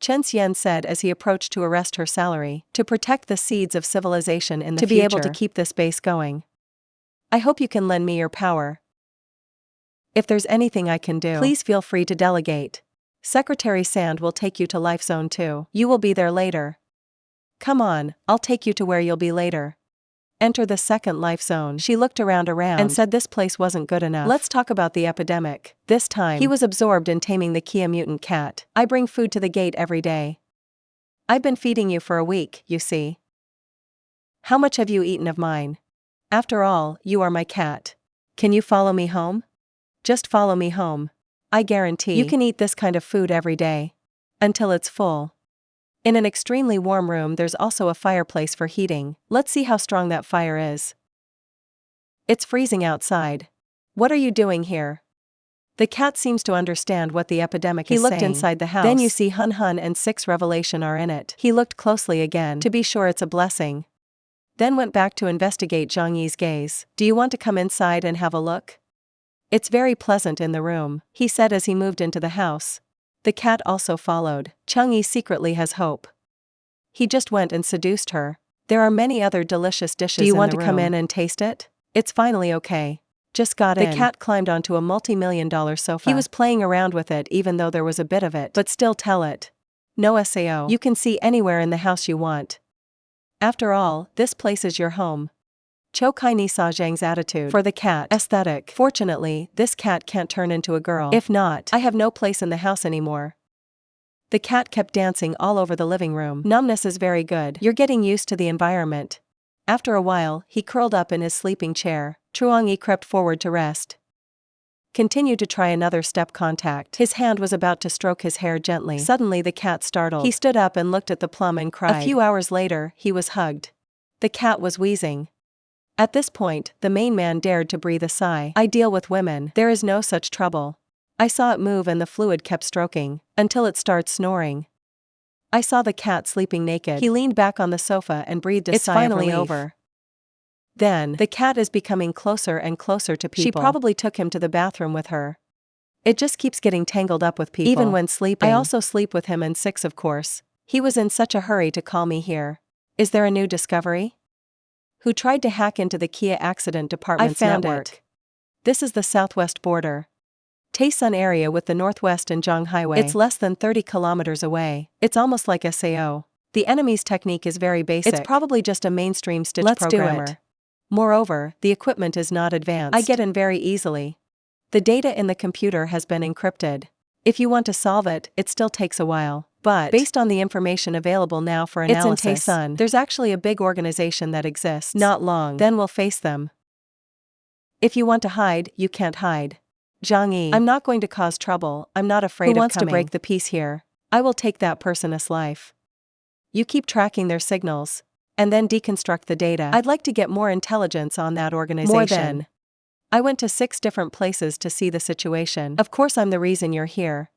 Chen Xian said as he approached to arrest her salary, to protect the seeds of civilization in the future. To be able to keep this base going. I hope you can lend me your power. If there's anything I can do, please feel free to delegate. Secretary Sand will take you to Life Zone 2. You will be there later. Come on, I'll take you to where you'll be later. Enter the second life zone. She looked around and said this place wasn't good enough. Let's talk about the epidemic. This time, he was absorbed in taming the Kia mutant cat. I bring food to the gate every day. I've been feeding you for a week, you see. How much have you eaten of mine? After all, you are my cat. Can you follow me home? Just follow me home. I guarantee you can eat this kind of food every day. Until it's full. In an extremely warm room there's also a fireplace for heating. Let's see how strong that fire is. It's freezing outside. What are you doing here? The cat seems to understand what the epidemic is saying. He looked inside the house. Then you see Hun Hun and 6 Revelation are in it. He looked closely again to be sure it's a blessing. Then went back to investigate Zhang Yi's gaze. Do you want to come inside and have a look? It's very pleasant in the room, he said as he moved into the house. The cat also followed. Zhang Yi secretly has hope. He just went and seduced her. There are many other delicious dishes in the room. Do you want to come in and taste it? It's finally okay. Just got in. The cat climbed onto a multi-million-dollar sofa. He was playing around with it even though there was a bit of it. But still tell it. No SAO. You can see anywhere in the house you want. After all, this place is your home. Chou Kaini saw Zhang's attitude for the cat aesthetic. Fortunately, this cat can't turn into a girl. If not, I have no place in the house anymore. The cat kept dancing all over the living room. Numbness is very good. You're getting used to the environment. After a while, he curled up in his sleeping chair. Truong Yi crept forward to rest. Continued to try another step contact. His hand was about to stroke his hair gently. Suddenly the cat startled. He stood up and looked at the plum and cried. A few hours later, he was hugged. The cat was wheezing. At this point, the main man dared to breathe a sigh. I deal with women. There is no such trouble. I saw it move and the fluid kept stroking, until it started snoring. I saw the cat sleeping naked. He leaned back on the sofa and breathed a sigh of relief. It's finally over. Then, the cat is becoming closer and closer to people. She probably took him to the bathroom with her. It just keeps getting tangled up with people. Even when sleeping. I also sleep with him and 6 of course. He was in such a hurry to call me here. Is there a new discovery? Who tried to hack into the Kia Accident Department's network. It. This is the southwest border. Taesun area with the northwest and Zhang Highway. It's less than 30 kilometers away. It's almost like SAO. The enemy's technique is very basic. It's probably just a mainstream stitch programmer. Do it. Moreover, the equipment is not advanced. I get in very easily. The data in the computer has been encrypted. If you want to solve it, it still takes a while. But, based on the information available now for analysis, it's in Taesun. There's actually a big organization that exists. Not long. Then we'll face them. If you want to hide, you can't hide. Zhang Yi. I'm not going to cause trouble, I'm not afraid of coming. Who wants to break the peace here? I will take that person's life. You keep tracking their signals. And then deconstruct the data. I'd like to get more intelligence on that organization. More than. I went to 6 different places to see the situation. Of course I'm the reason you're here.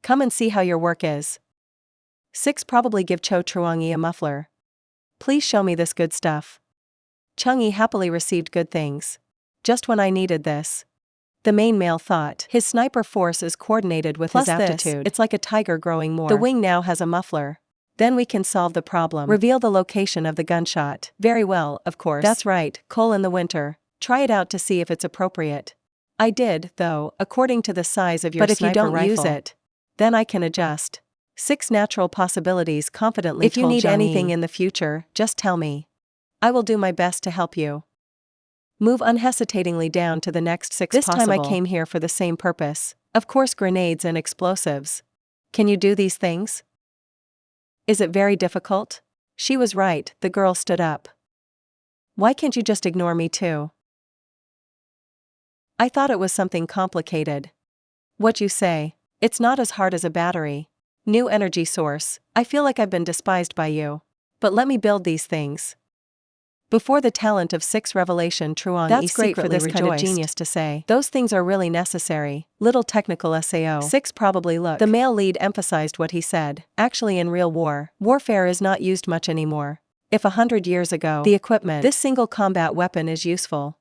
Come and see how your work is. 6 probably give Cho Truong Yi a muffler. Please show me this good stuff. Chung Yi happily received good things. Just when I needed this. The main male thought. His sniper force is coordinated with his aptitude. It's like a tiger growing more. The wing now has a muffler. Then we can solve the problem. Reveal the location of the gunshot. Very well, of course. That's right, coal in the winter. Try it out to see if it's appropriate. I did, though, according to the size of your sniper rifle. But if you don't use it, then I can adjust. 6 natural possibilities confidently. If you need anything in the future, just tell me. I will do my best to help you. Move unhesitatingly down to the next 6 possible. This time I came here for the same purpose. Of course, grenades and explosives. Can you do these things? Is it very difficult? She was right, the girl stood up. Why can't you just ignore me too? I thought it was something complicated. What you say? It's not as hard as a battery. New energy source. I feel like I've been despised by you. But let me build these things. Before the talent of 6 Revelation Truong Yi That's great for this rejoiced. Kind of genius to say. Those things are really necessary. Little technical SAO. 6 probably look. The male lead emphasized what he said. Actually in real warfare is not used much anymore. If 100 years ago, the equipment, this single combat weapon is useful.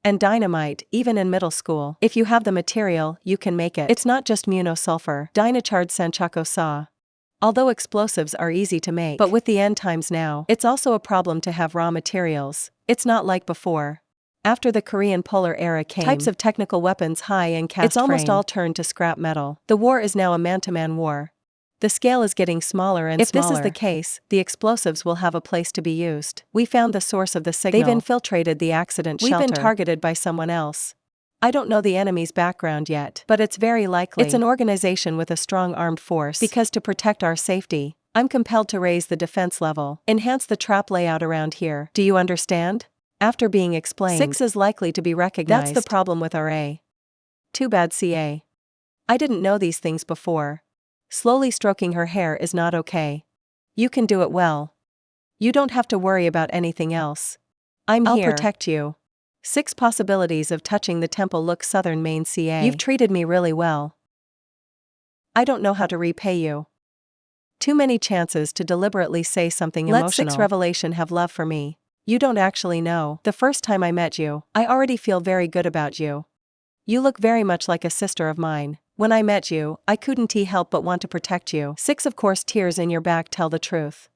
And dynamite, even in middle school. If you have the material, you can make it. It's not just munosulfur. Dinachard Sanchako saw. Although explosives are easy to make, but with the end times now, it's also a problem to have raw materials. It's not like before. After the Korean Polar era came, types of technical weapons high and cast it's almost all turned to scrap metal. The war is now a man-to-man war. The scale is getting smaller and smaller. If this is the case, the explosives will have a place to be used. We found the source of the signal. They've infiltrated the accident shelter. We've been targeted by someone else. I don't know the enemy's background yet, but it's very likely. It's an organization with a strong armed force. Because to protect our safety, I'm compelled to raise the defense level. Enhance the trap layout around here. Do you understand? After being explained, 6 is likely to be recognized. That's the problem with our A. Too bad, CA. I didn't know these things before. Slowly stroking her hair is not okay. You can do it well. You don't have to worry about anything else. I'll here. Protect you. 6 possibilities of touching the temple. Look, Southern Maine, CA. You've treated me really well. I don't know how to repay you. Too many chances to deliberately say something emotional. Let 6 revelation have love for me. You don't actually know. The first time I met you, I already feel very good about you. You look very much like a sister of mine. When I met you, I couldn't help but want to protect you. 6 Of course, tears in your back tell the truth.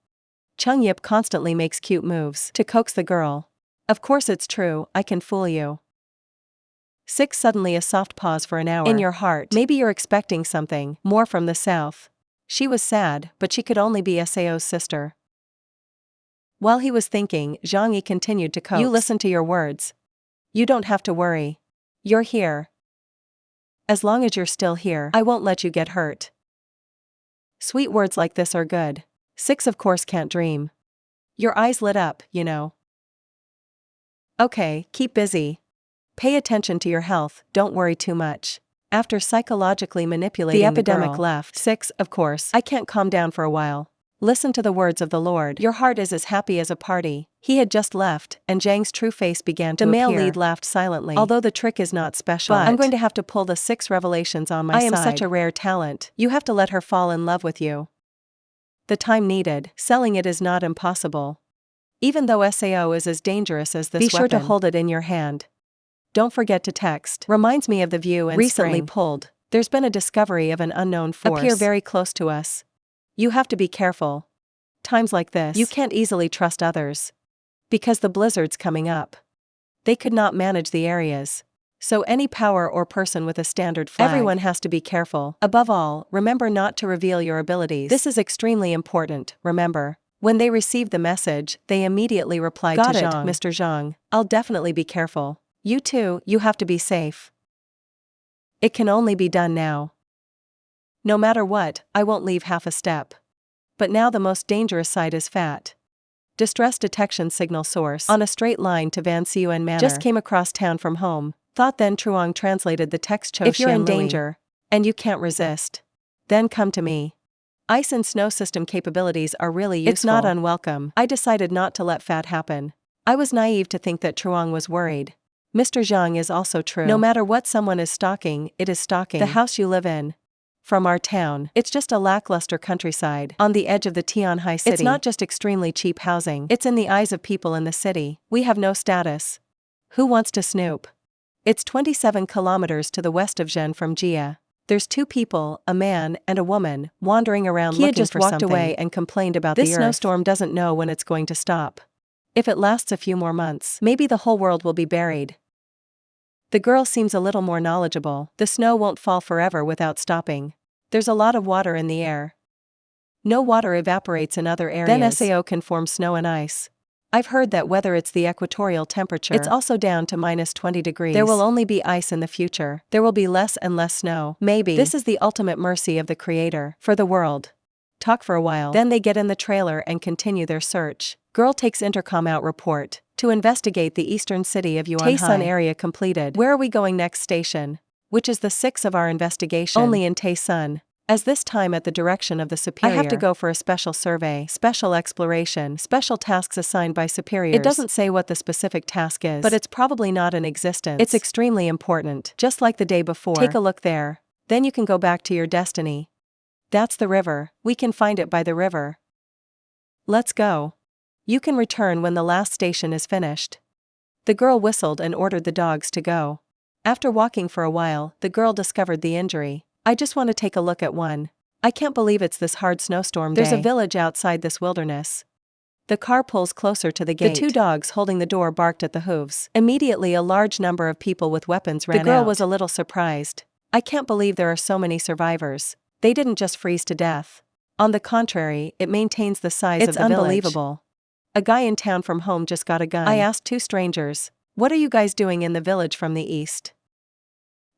Chung Yip constantly makes cute moves to coax the girl. Of course it's true, I can fool you. 6 Suddenly a soft pause for an hour. In your heart, maybe you're expecting something more from the south. She was sad, but she could only be Sao's sister. While he was thinking, Zhang Yi continued to coax. You listen to your words. You don't have to worry. You're here. As long as you're still here, I won't let you get hurt. Sweet words like this are good. 6 Of course can't dream. Your eyes lit up, you know. Okay, keep busy. Pay attention to your health, don't worry too much. After psychologically manipulating the epidemic left. 6 Of course, I can't calm down for a while. Listen to the words of the Lord. Your heart is as happy as a party. He had just left, and Zhang's true face began to appear. The male lead laughed silently. Although the trick is not special, but I'm going to have to pull the 6 revelations on my side. I am such a rare talent. You have to let her fall in love with you. The time needed, selling it is not impossible. Even though SAO is as dangerous as this weapon, be sure to hold it in your hand. Don't forget to text. Reminds me of the View and recently Spring. Pulled. There's been a discovery of an unknown force appear very close to us. You have to be careful. Times like this, you can't easily trust others. Because the blizzard's coming up. They could not manage the areas. So any power or person with a standard flag. Everyone has to be careful. Above all, remember not to reveal your abilities. This is extremely important, remember. When they received the message, they immediately replied to Zhang. Got it, Mr. Zhang. I'll definitely be careful. You too, you have to be safe. It can only be done now. No matter what, I won't leave half a step. But now the most dangerous side is fat. Distress detection signal source on a straight line to Van Siuen Manor. Just came across town from home. Thought then Truong translated the text. Cho if you're in danger, and you can't resist, then come to me. Ice and snow system capabilities are really useful. It's not unwelcome. I decided not to let fat happen. I was naive to think that Truong was worried. Mr. Zhang is also true. No matter what someone is stalking, it is stalking the house you live in. From our town, it's just a lackluster countryside on the edge of the Tianhai city. It's not just extremely cheap housing. It's in the eyes of people in the city. We have no status. Who wants to snoop? It's 27 kilometers to the west of Zhen from Jia. There's 2 people, a man and a woman, wandering around looking for something. Kia just walked away and complained about the earth. This snowstorm doesn't know when it's going to stop. If it lasts a few more months, maybe the whole world will be buried. The girl seems a little more knowledgeable. The snow won't fall forever without stopping. There's a lot of water in the air. No water evaporates in other areas. Then SAO can form snow and ice. I've heard that whether it's the equatorial temperature, it's also down to minus 20 degrees. There will only be ice in the future. There will be less and less snow. Maybe. This is the ultimate mercy of the Creator for the world. Talk for a while. Then they get in the trailer and continue their search. Girl takes intercom out report. To investigate the eastern city of Yuanhai. Taesun area completed. Where are we going next station? Which is the 6 of our investigation. Only in Taesun. As this time at the direction of the superior. I have to go for a special survey, special exploration, special tasks assigned by superiors. It doesn't say what the specific task is, but it's probably not in existence. It's extremely important, just like the day before. Take a look there. Then you can go back to your destiny. That's the river. We can find it by the river. Let's go. You can return when the last station is finished. The girl whistled and ordered the dogs to go. After walking for a while, the girl discovered the injury. I just want to take a look at one. I can't believe it's this hard snowstorm day. There's a village outside this wilderness. The car pulls closer to the gate. The two dogs holding the door barked at the hooves. Immediately a large number of people with weapons ran out. The girl was a little surprised. I can't believe there are so many survivors. They didn't just freeze to death. On the contrary, it maintains the size of the village. It's unbelievable. A guy in town from home just got a gun. I asked two strangers, "What are you guys doing in the village from the east?"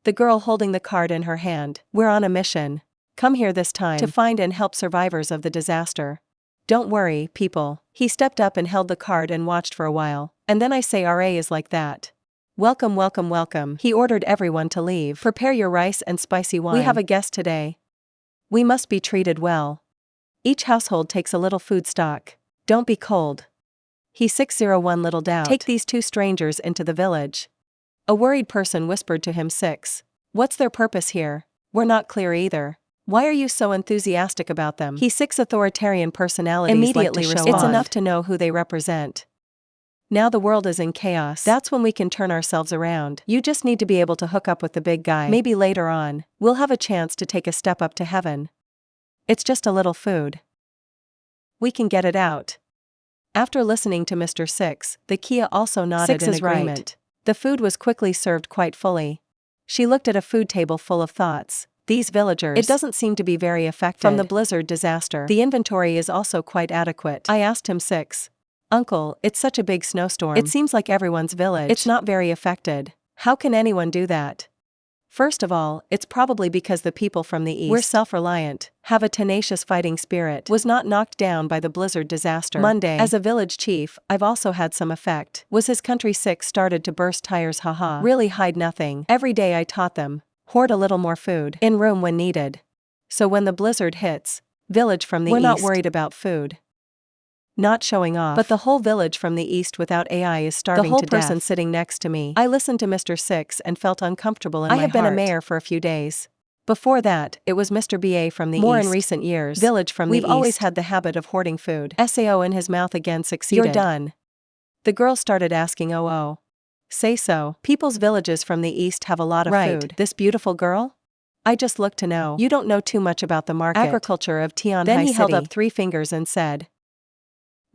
The girl holding the card in her hand, "We're on a mission. Come here this time to find and help survivors of the disaster. Don't worry, people." He stepped up and held the card and watched for a while, and then I say RA is like that. "Welcome, welcome, welcome." He ordered everyone to leave. "Prepare your rice and spicy wine. We have a guest today. We must be treated well. Each household takes a little food stock. Don't be cold." He 601 little doubt. "Take these two strangers into the village." A worried person whispered to him 6. "What's their purpose here? We're not clear either. Why are you so enthusiastic about them?" He 6 authoritarian personalities immediately respond. "It's enough to know who they represent. Now the world is in chaos. That's when we can turn ourselves around. You just need to be able to hook up with the big guy. Maybe later on, we'll have a chance to take a step up to heaven. It's just a little food. We can get it out." After listening to Mr. 6, the Kia also nodded in agreement. Right. The food was quickly served quite fully. She looked at a food table full of thoughts. These villagers, it doesn't seem to be very affected from the blizzard disaster. The inventory is also quite adequate. I asked him 6. "Uncle, it's such a big snowstorm. It seems like everyone's village. It's not very affected. How can anyone do that?" First of all, it's probably because the people from the east, we're self-reliant, have a tenacious fighting spirit, was not knocked down by the blizzard disaster. Monday, as a village chief, I've also had some effect. Was his country 6 started to burst tires, haha. Really hide nothing. Every day I taught them, hoard a little more food in room when needed. So when the blizzard hits, village from the east, we're not worried about food. Not showing off. But the whole village from the east without AI is starving to death. The whole person sitting next to me. I listened to Mr. 6 and felt uncomfortable in my heart. I have been a mayor for a few days. Before that, it was Mr. BA from the east. More in recent years. Village from the east. We've always had the habit of hoarding food. SAO in his mouth again succeeded. You're done. The girl started asking, "Oh. Say so. People's villages from the east have a lot of food. This beautiful girl? I just looked to know. You don't know too much about the market. Agriculture of Tianhai City." Then he held up 3 fingers and said,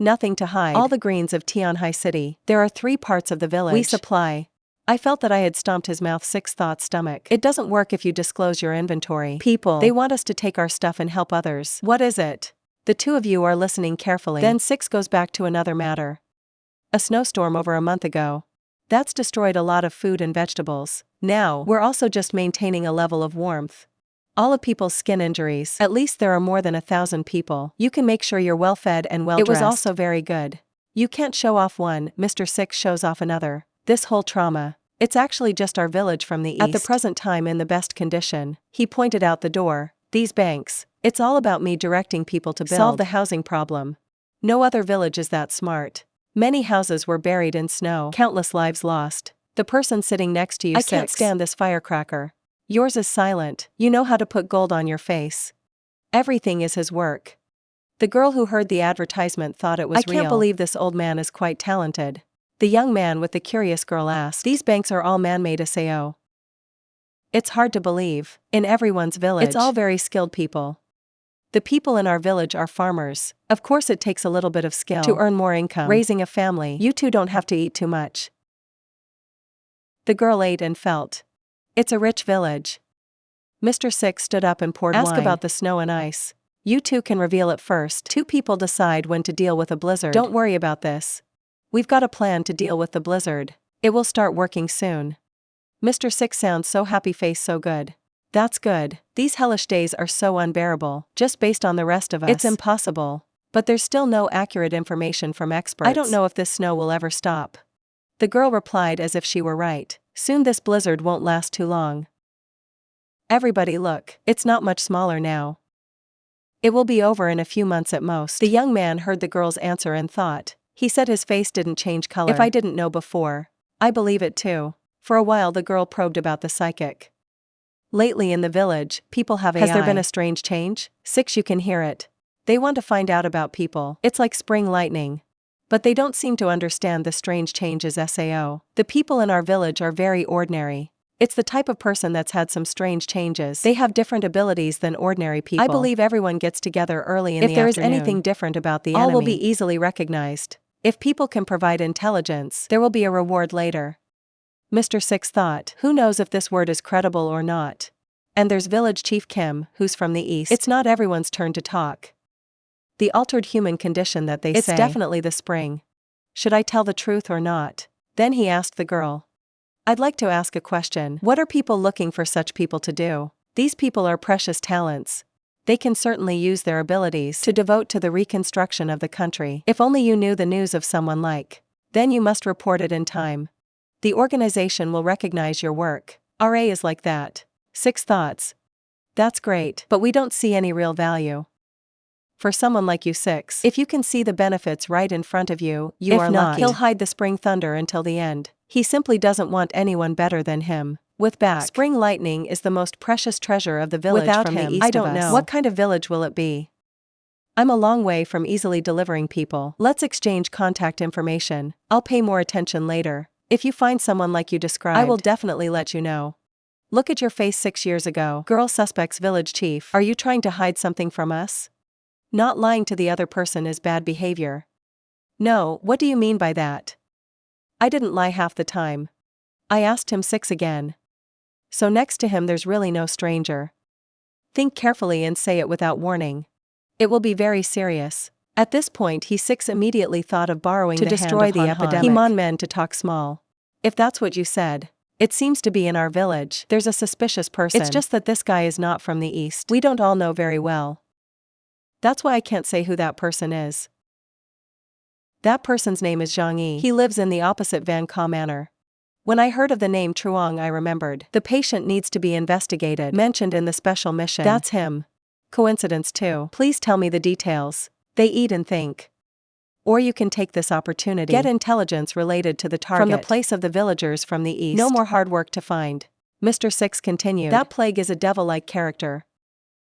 "Nothing to hide. All the greens of Tianhai City. There are 3 parts of the village we supply." I felt that I had stomped his mouth 6 thought stomach. "It doesn't work if you disclose your inventory. People, they want us to take our stuff and help others." "What is it?" The two of you are listening carefully. Then 6 goes back to another matter. "A snowstorm over a month ago. That's destroyed a lot of food and vegetables. Now, we're also just maintaining a level of warmth. All of people's skin injuries. At least there are more than 1,000 people. You can make sure you're well fed and well dressed. It was also very good. You can't show off one." Mr. 6 shows off another. "This whole trauma. It's actually just our village from the east. At the present time in the best condition." He pointed out the door. "These banks. It's all about me directing people to solve the housing problem. No other village is that smart. Many houses were buried in snow. Countless lives lost. The person sitting next to you, 6. I can't stand this firecracker. Yours is silent. You know how to put gold on your face. Everything is his work." The girl who heard the advertisement thought it was real. "I can't believe this old man is quite talented." The young man with the curious girl asked, "These banks are all man-made SAO." "It's hard to believe. In everyone's village, it's all very skilled people. The people in our village are farmers. Of course it takes a little bit of skill to earn more income. Raising a family. You two don't have to eat too much." The girl ate and felt. It's a rich village. Mr. 6 stood up and poured wine. "Ask about the snow and ice. You two can reveal it first. 2 people decide when to deal with a blizzard. Don't worry about this. We've got a plan to deal with the blizzard. It will start working soon." Mr. 6 sounds so happy, face so good. "That's good. These hellish days are so unbearable. Just based on the rest of us, it's impossible. But there's still no accurate information from experts. I don't know if this snow will ever stop." The girl replied as if she were right. "Soon this blizzard won't last too long. Everybody look, it's not much smaller now. It will be over in a few months at most." The young man heard the girl's answer and thought. He said his face didn't change color. "If I didn't know before, I believe it too." For a while the girl probed about the psychic. "Lately in the village, people have AI. Has there been a strange change?" 6 You can hear it. They want to find out about people. It's like spring lightning. But they don't seem to understand the strange changes. Sao. The people in our village are very ordinary. It's the type of person that's had some strange changes. They have different abilities than ordinary people. I believe everyone gets together early in the afternoon. If there is anything different about the enemy, all will be easily recognized. If people can provide intelligence, there will be a reward later. Mr. Six thought, who knows if this word is credible or not? And there's Village Chief Kim, who's from the east. It's not everyone's turn to talk. The altered human condition that they say. It's definitely the spring. Should I tell the truth or not? Then he asked the girl. I'd like to ask a question. What are people looking for such people to do? These people are precious talents. They can certainly use their abilities to devote to the reconstruction of the country. If only you knew the news of someone like. Then you must report it in time. The organization will recognize your work. RA is like that. Six thoughts. That's great, but we don't see any real value. For someone like you, Six, if you can see the benefits right in front of you, you are lucky. If not, he'll hide the spring thunder until the end. He simply doesn't want anyone better than him. With back, spring lightning is the most precious treasure of the village. Without from him, the east I don't know. What kind of village will it be? I'm a long way from easily delivering people. Let's exchange contact information. I'll pay more attention later. If you find someone like you described, I will definitely let you know. Look at your face 6 years ago. Girl suspects village chief. Are you trying to hide something from us? Not lying to the other person is bad behavior. No, what do you mean by that? I didn't lie half the time. I asked him. Six again. So next to him there's really no stranger. Think carefully and say it without warning. It will be very serious. At this point he Six immediately thought of borrowing to destroy the epidemic. He mon men to talk small. If that's what you said. It seems to be in our village. There's a suspicious person. It's just that this guy is not from the east. We don't all know very well. That's why I can't say who that person is. That person's name is Zhang Yi. He lives in the opposite Van Ka Manor. When I heard of the name Truong I remembered. The patient needs to be investigated. Mentioned in the special mission. That's him. Coincidence too. Please tell me the details. They eat and think. Or you can take this opportunity. Get intelligence related to the target. From the place of the villagers from the east. No more hard work to find. Mr. Six continued. That plague is a devil-like character.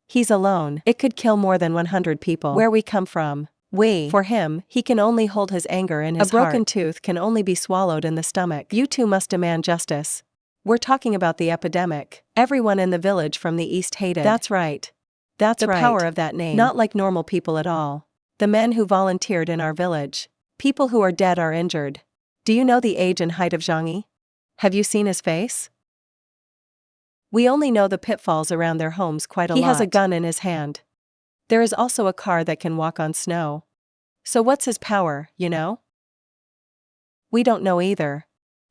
He's alone. It could kill more than 100 people. Where we come from. For him, he can only hold his anger in his heart. A broken tooth can only be swallowed in the stomach. You two must demand justice. We're talking about the epidemic. Everyone in the village from the east hated. That's right. That's right. The power of that name. Not like normal people at all. The men who volunteered in our village. People who are dead are injured. Do you know the age and height of Zhang Yi? Have you seen his face? We only know the pitfalls around their homes quite a lot. He has a gun in his hand. There is also a car that can walk on snow. So what's his power, you know? We don't know either.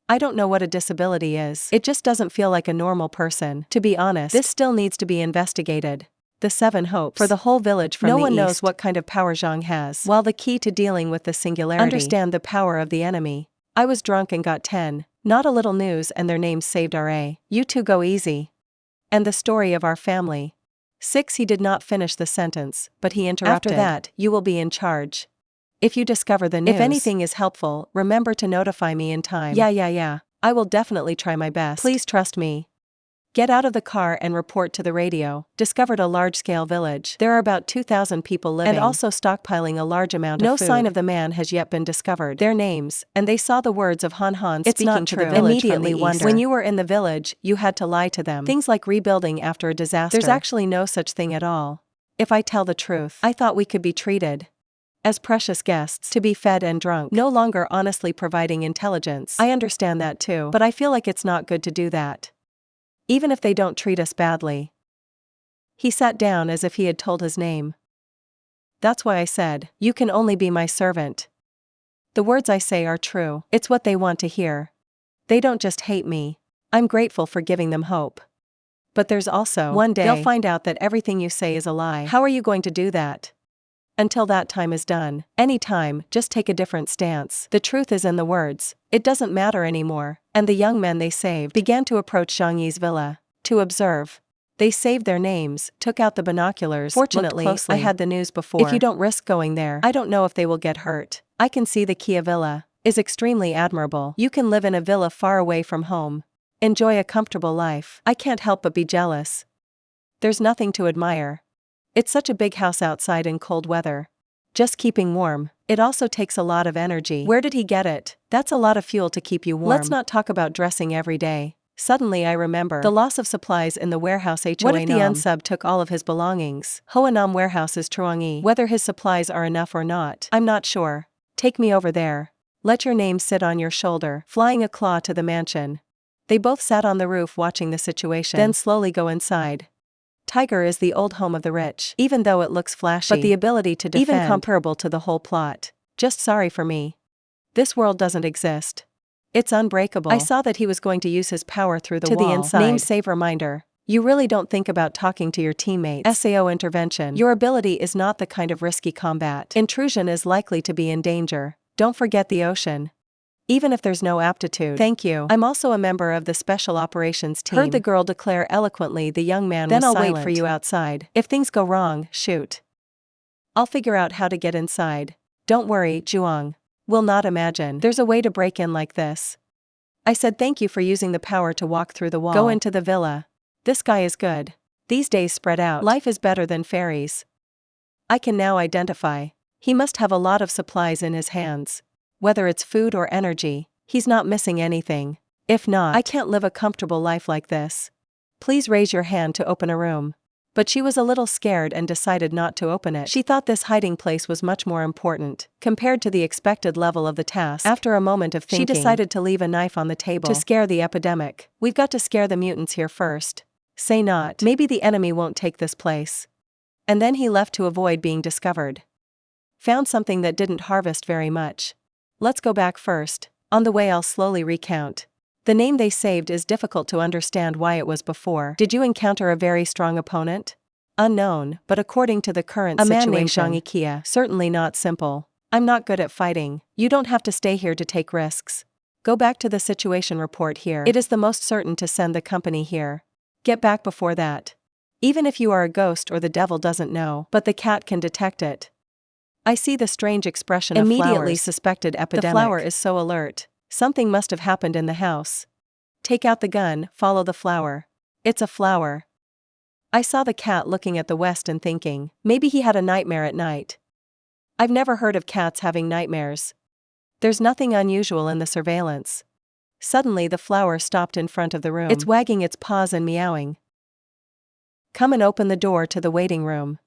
I don't know what a disability is. It just doesn't feel like a normal person. To be honest, this still needs to be investigated. The 7 hopes. For the whole village from the east. No one knows what kind of power Zhang has. While the key to dealing with the singularity. Understand the power of the enemy. I was drunk and got 10. Not a little news and their names saved RA. You two go easy. And the story of our family. 6 He did not finish the sentence, but he interrupted. After that, you will be in charge. If you discover the news. If anything is helpful, remember to notify me in time. Yeah. I will definitely try my best. Please trust me. Get out of the car and report to the radio. Discovered a large-scale village. There are about 2,000 people living. And also stockpiling a large amount of food. No sign of the man has yet been discovered. Their names, and they saw the words of Han Han speaking to the village. Immediately wonder. When you were in the village, you had to lie to them. Things like rebuilding after a disaster. There's actually no such thing at all. If I tell the truth, I thought we could be treated as precious guests, to be fed and drunk. No longer honestly providing intelligence. I understand that too, but I feel like it's not good to do that. Even if they don't treat us badly. He sat down as if he had told his name. That's why I said, you can only be my servant. The words I say are true. It's what they want to hear. They don't just hate me. I'm grateful for giving them hope. But there's also, one day, they'll find out that everything you say is a lie. How are you going to do that? Until that time is done. Any time, just take a different stance. The truth is in the words. It doesn't matter anymore. And the young men they saved began to approach Zhang Yi's villa. To observe. They saved their names, took out the binoculars. Fortunately, I had the news before. If you don't risk going there, I don't know if they will get hurt. I can see the Kia villa is extremely admirable. You can live in a villa far away from home. Enjoy a comfortable life. I can't help but be jealous. There's nothing to admire. It's such a big house outside in cold weather. Just keeping warm. It also takes a lot of energy. Where did he get it? That's a lot of fuel to keep you warm. Let's not talk about dressing every day. Suddenly I remember the loss of supplies in the warehouse. What if the unsub took all of his belongings? Hoanam warehouse is Truangi. Whether his supplies are enough or not, I'm not sure. Take me over there. Let your name sit on your shoulder. Flying a claw to the mansion. They both sat on the roof watching the situation, then slowly go inside. Tiger is the old home of the rich, even though it looks flashy, but the ability to defend, even comparable to the whole plot. Just sorry for me. This world doesn't exist. It's unbreakable. I saw that he was going to use his power through the wall. The inside. Name save reminder. You really don't think about talking to your teammates. SAO intervention. Your ability is not the kind of risky combat. Intrusion is likely to be in danger. Don't forget the ocean. Even if there's no aptitude. Thank you. I'm also a member of the special operations team. Heard the girl declare eloquently. The young man was silent. Then I'll wait for you outside. If things go wrong, shoot. I'll figure out how to get inside. Don't worry, Zhuang. Will not imagine. There's a way to break in like this. I said thank you for using the power to walk through the wall. Go into the villa. This guy is good. These days spread out. Life is better than fairies. I can now identify. He must have a lot of supplies in his hands. Whether it's food or energy, he's not missing anything. If not, I can't live a comfortable life like this. Please raise your hand to open a room. But she was a little scared and decided not to open it. She thought this hiding place was much more important, compared to the expected level of the task. After a moment of thinking, she decided to leave a knife on the table to scare the epidemic. We've got to scare the mutants here first. Say not. Maybe the enemy won't take this place. And then he left to avoid being discovered. Found something that didn't harvest very much. Let's go back first. On the way I'll slowly recount. The name they saved is difficult to understand why it was before. Did you encounter a very strong opponent? Unknown, but according to the current situation, a man named Zhang Ikia, certainly not simple. I'm not good at fighting. You don't have to stay here to take risks. Go back to the situation report here. It is the most certain to send the company here. Get back before that. Even if you are a ghost or the devil doesn't know, but the cat can detect it. I see the strange expression of flowers. Immediately suspected epidemic. The flower is so alert. Something must have happened in the house. Take out the gun, follow the flower. It's a flower. I saw the cat looking at the west and thinking, maybe he had a nightmare at night. I've never heard of cats having nightmares. There's nothing unusual in the surveillance. Suddenly the flower stopped in front of the room. It's wagging its paws and meowing. Come and open the door to the waiting room.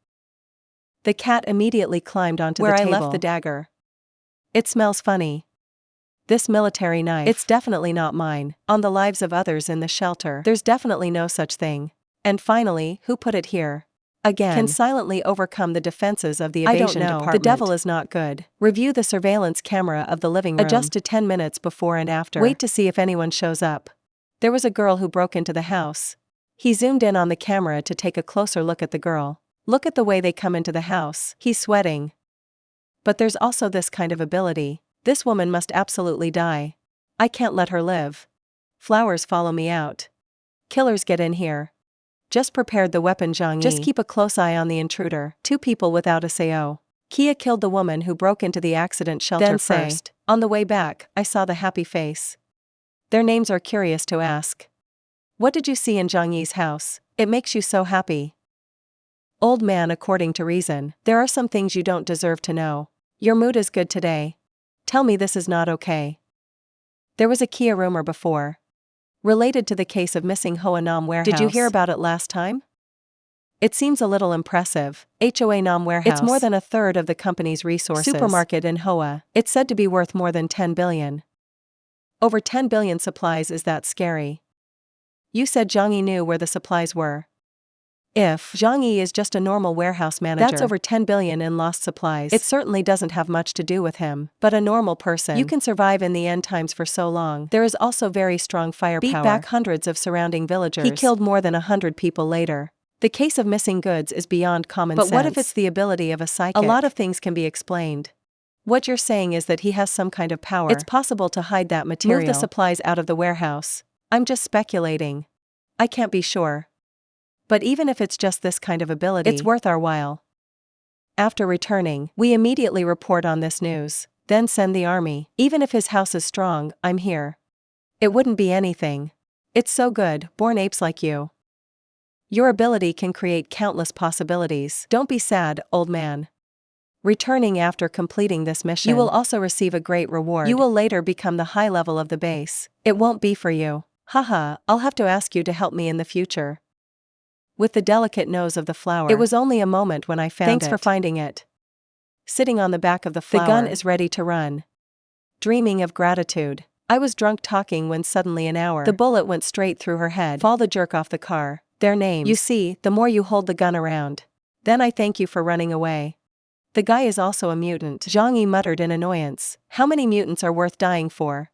The cat immediately climbed onto the table. Where I left the dagger. It smells funny. This military knife. It's definitely not mine. On the lives of others in the shelter. There's definitely no such thing. And finally, who put it here? Again. Can silently overcome the defenses of the evasion department. The devil is not good. Review the surveillance camera of the living room. Adjust to 10 minutes before and after. Wait to see if anyone shows up. There was a girl who broke into the house. He zoomed in on the camera to take a closer look at the girl. Look at the way they come into the house. He's sweating. But there's also this kind of ability. This woman must absolutely die. I can't let her live. Flowers follow me out. Killers get in here. Just prepared the weapon Zhang Yi. Just keep a close eye on the intruder. 2 people without a SAO. Kia killed the woman who broke into the accident shelter then first. On the way back, I saw the happy face. Their names are curious to ask. What did you see in Zhang Yi's house? It makes you so happy. Old man, according to reason, there are some things you don't deserve to know. Your mood is good today. Tell me this is not okay. There was a Kia rumor before. Related to the case of missing Hoanam warehouse. Did you hear about it last time? It seems a little impressive. Hoanam warehouse. It's more than a third of the company's resources. Supermarket in Hoa. It's said to be worth more than 10 billion. Over 10 billion supplies. Is that scary? You said Zhang Yi knew where the supplies were. If Zhang Yi is just a normal warehouse manager, that's over 10 billion in lost supplies. It certainly doesn't have much to do with him. But a normal person, you can survive in the end times for so long. There is also very strong firepower. Beat back hundreds of surrounding villagers. He killed more than 100 people later. The case of missing goods is beyond common sense. But what if it's the ability of a psychic? A lot of things can be explained. What you're saying is that he has some kind of power. It's possible to hide that material. Move the supplies out of the warehouse. I'm just speculating. I can't be sure. But even if it's just this kind of ability, it's worth our while. After returning, we immediately report on this news, then send the army. Even if his house is strong, I'm here. It wouldn't be anything. It's so good, born apes like you. Your ability can create countless possibilities. Don't be sad, old man. returning after completing this mission. You will also receive a great reward. You will later become the high level of the base. It won't be for you. Haha, I'll have to ask you to help me in the future. With the delicate nose of the flower. It was only a moment when I found it. Thanks for finding it. Sitting on the back of the flower. The gun is ready to run. Dreaming of gratitude. I was drunk talking when suddenly the bullet went straight through her head. Fall the jerk off the car. Their names. You see, the more you hold the gun around. Then I thank you for running away. The guy is also a mutant. Zhang Yi muttered in annoyance. How many mutants are worth dying for?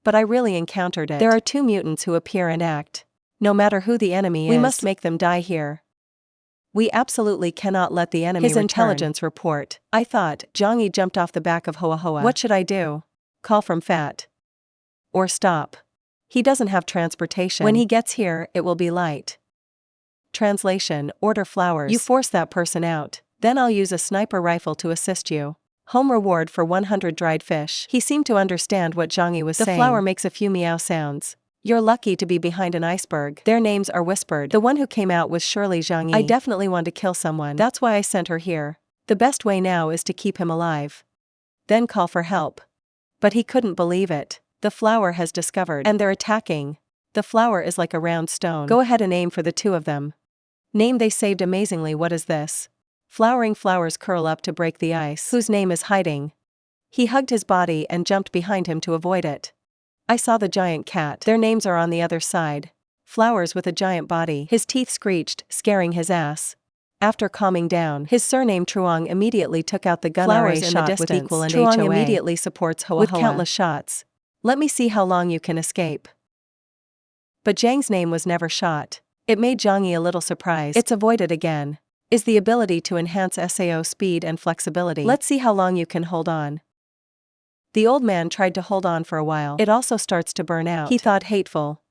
But I really encountered it. There are 2 mutants who appear and act. No matter who the enemy is. We must make them die here. We absolutely cannot let the enemy return. His intelligence report. I thought. Zhang Yi jumped off the back of Hoa Hoa. What should I do? Call from Fat. Or stop. He doesn't have transportation. When he gets here, it will be light. Translation, order flowers. You force that person out. Then I'll use a sniper rifle to assist you. Home reward for 100 dried fish. He seemed to understand what Zhang Yi was saying. The flower makes a few meow sounds. You're lucky to be behind an iceberg. Their names are whispered. The one who came out was surely Zhang Yi. I definitely want to kill someone. That's why I sent her here. The best way now is to keep him alive. Then call for help. But he couldn't believe it. The flower has discovered. And they're attacking. The flower is like a round stone. Go ahead and aim for the 2 of them. Name they saved amazingly. What is this? Flowering flowers curl up to break the ice. Whose name is hiding? He hugged his body and jumped behind him to avoid it. I saw the giant cat. Their names are on the other side. Flowers with a giant body. His teeth screeched, scaring his ass. After calming down, his surname Truong immediately took out the gun. Flowers in the distance. With equal and Truong HOA. Immediately supports Hoa Hoa with countless shots. Let me see how long you can escape. But Zhang's name was never shot. It made Zhang Yi a little surprised. It's avoided again. Is the ability to enhance SAO speed and flexibility. Let's see how long you can hold on. The old man tried to hold on for a while. It also starts to burn out. He thought hateful.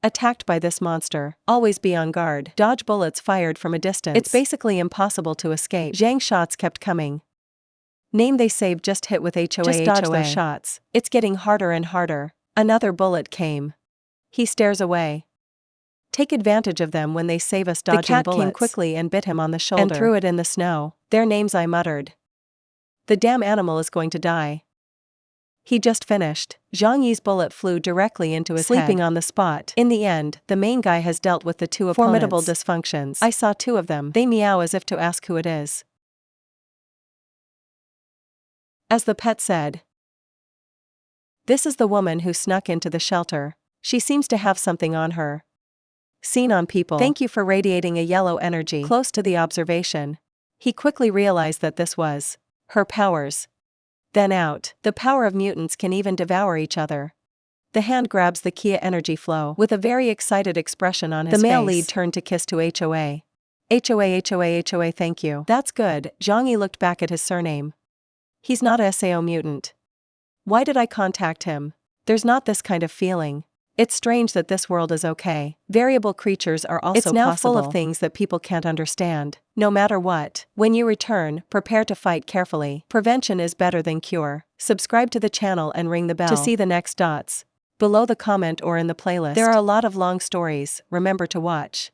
Attacked by this monster. Always be on guard. Dodge bullets fired from a distance. It's basically impossible to escape. Zhang's shots kept coming. Name they saved just hit with HOA. Just dodge those shots. It's getting harder and harder. Another bullet came. He stares away. Take advantage of them when they save us. Dodging bullets. The cat came quickly and bit him on the shoulder. And threw it in the snow. Their names, I muttered. The damn animal is going to die. He just finished. Zhang Yi's bullet flew directly into his head. Sleeping on the spot. In the end, the main guy has dealt with the 2 opponents. Formidable dysfunctions. I saw 2 of them. They meow as if to ask who it is. As the pet said. This is the woman who snuck into the shelter. She seems to have something on her. Seen on people. Thank you for radiating a yellow energy. Close to the observation. He quickly realized that this was her powers. Then out. The power of mutants can even devour each other. The hand grabs the Kia energy flow. With a very excited expression on his face. The male lead turned to kiss to HOA. HOA, thank you. That's good. Zhang Yi looked back at his surname. He's not a SAO mutant. Why did I contact him? There's not this kind of feeling. It's strange that this world is okay. Variable creatures are also possible. It's now full of things that people can't understand. No matter what, when you return, prepare to fight carefully. Prevention is better than cure. Subscribe to the channel and ring the bell to see the next dots. Below the comment or in the playlist. There are a lot of long stories, remember to watch.